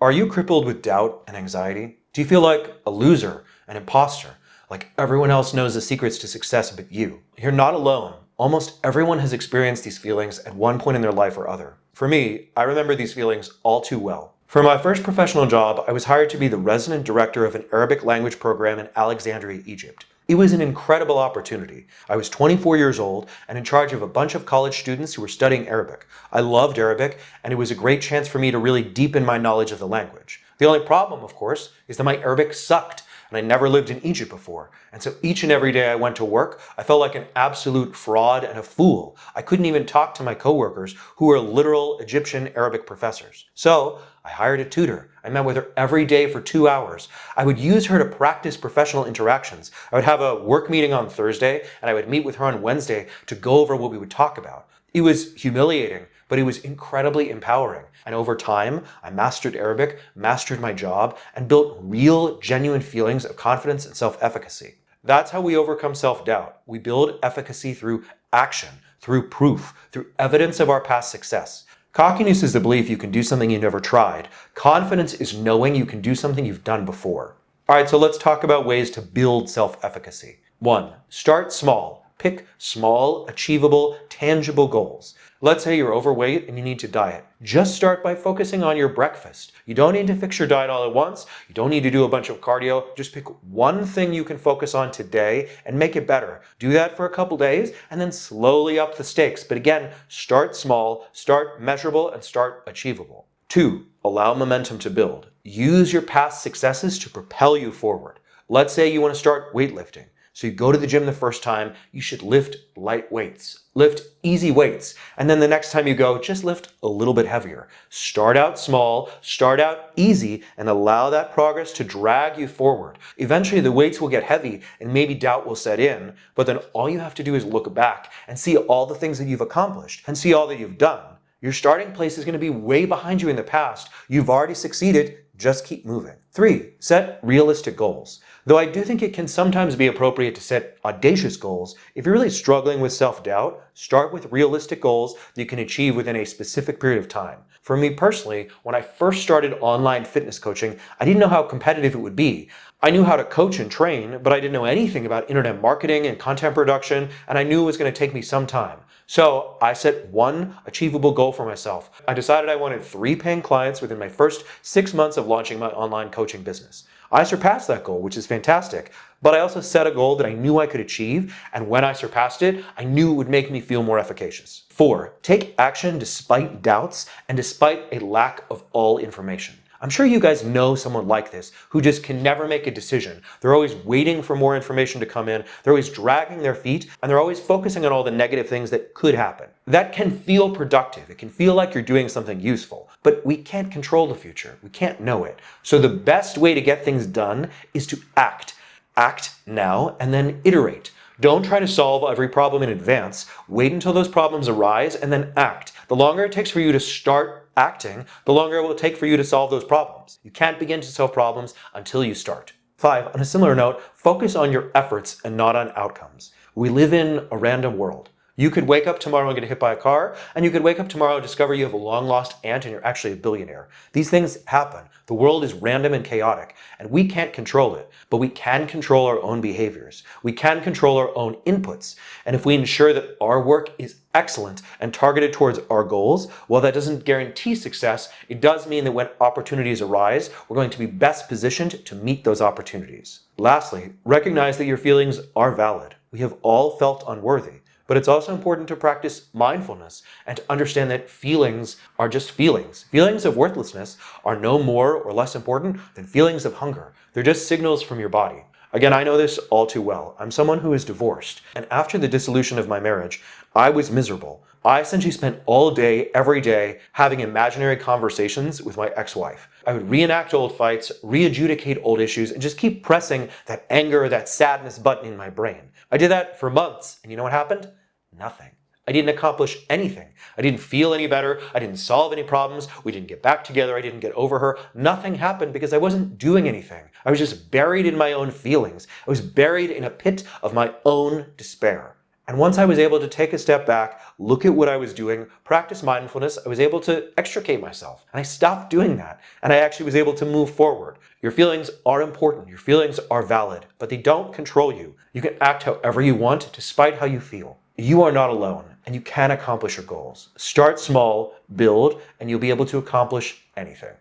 Are you crippled with doubt and anxiety? Do you feel like a loser, an imposter, like everyone else knows the secrets to success but you? You're not alone. Almost everyone has experienced these feelings at one point in their life or other. For me, I remember these feelings all too well. For my first professional job, I was hired to be the resident director of an Arabic language program in Alexandria, Egypt. It was an incredible opportunity. I was 24 years old and in charge of a bunch of college students who were studying Arabic. I loved Arabic, and it was a great chance for me to really deepen my knowledge of the language. The only problem, of course, is that my Arabic sucked, and I never lived in Egypt before. And so each and every day I went to work, I felt like an absolute fraud and a fool. I couldn't even talk to my coworkers, who were literal Egyptian Arabic professors. So I hired a tutor. I met with her every day for 2 hours. I would use her to practice professional interactions. I would have a work meeting on Thursday, and I would meet with her on Wednesday to go over what we would talk about. It was humiliating, but it was incredibly empowering. And over time, I mastered Arabic, mastered my job, and built real, genuine feelings of confidence and self-efficacy. That's how we overcome self-doubt. We build efficacy through action, through proof, through evidence of our past success. Cockiness is the belief you can do something you never tried. Confidence is knowing you can do something you've done before. All right, so let's talk about ways to build self-efficacy. 1. Start small. Pick small, achievable, tangible goals. Let's say you're overweight and you need to diet. Just start by focusing on your breakfast. You don't need to fix your diet all at once. You don't need to do a bunch of cardio. Just pick one thing you can focus on today and make it better. Do that for a couple days and then slowly up the stakes. But again, start small, start measurable, and start achievable. 2. Allow momentum to build. Use your past successes to propel you forward. Let's say you want to start weightlifting. So you go to the gym the first time, you should lift light weights. Lift easy weights. And then the next time you go, just lift a little bit heavier. Start out small, start out easy, and allow that progress to drag you forward. Eventually the weights will get heavy and maybe doubt will set in, but then all you have to do is look back and see all the things that you've accomplished and see all that you've done. Your starting place is going to be way behind you in the past. You've already succeeded. Just keep moving. 3. Set realistic goals. Though I do think it can sometimes be appropriate to set audacious goals, if you're really struggling with self-doubt, start with realistic goals that you can achieve within a specific period of time. For me personally, when I first started online fitness coaching, I didn't know how competitive it would be. I knew how to coach and train, but I didn't know anything about internet marketing and content production, and I knew it was going to take me some time. So I set one achievable goal for myself. I decided I wanted 3 paying clients within my first 6 months of launching my online coaching business. I surpassed that goal, which is fantastic, but I also set a goal that I knew I could achieve, and when I surpassed it, I knew it would make me feel more efficacious. 4. Take action despite doubts and despite a lack of all information. I'm sure you guys know someone like this who just can never make a decision. They're always waiting for more information to come in, they're always dragging their feet, and they're always focusing on all the negative things that could happen. That can feel productive. It can feel like you're doing something useful, but we can't control the future. We can't know it. So the best way to get things done is to act. Act now and then iterate. Don't try to solve every problem in advance. Wait until those problems arise and then act. The longer it takes for you to start acting, the longer it will take for you to solve those problems. You can't begin to solve problems until you start. 5. On a similar note, focus on your efforts and not on outcomes. We live in a random world. You could wake up tomorrow and get hit by a car, and you could wake up tomorrow and discover you have a long-lost aunt and you're actually a billionaire. These things happen. The world is random and chaotic, and we can't control it, but we can control our own behaviors. We can control our own inputs, and if we ensure that our work is excellent and targeted towards our goals, while that doesn't guarantee success, it does mean that when opportunities arise, we're going to be best positioned to meet those opportunities. Lastly, recognize that your feelings are valid. We have all felt unworthy. But it's also important to practice mindfulness and to understand that feelings are just feelings. Feelings of worthlessness are no more or less important than feelings of hunger. They're just signals from your body. Again, I know this all too well. I'm someone who is divorced, and after the dissolution of my marriage, I was miserable. I essentially spent all day, every day, having imaginary conversations with my ex-wife. I would reenact old fights, re-adjudicate old issues, and just keep pressing that anger, that sadness button in my brain. I did that for months, and you know what happened? Nothing. I didn't accomplish anything. I didn't feel any better. I didn't solve any problems. We didn't get back together. I didn't get over her. Nothing happened because I wasn't doing anything. I was just buried in my own feelings. I was buried in a pit of my own despair. And once I was able to take a step back, look at what I was doing, practice mindfulness, I was able to extricate myself. And I stopped doing that. And I actually was able to move forward. Your feelings are important. Your feelings are valid, but they don't control you. You can act however you want, despite how you feel. You are not alone, and you can accomplish your goals. Start small, build, and you'll be able to accomplish anything.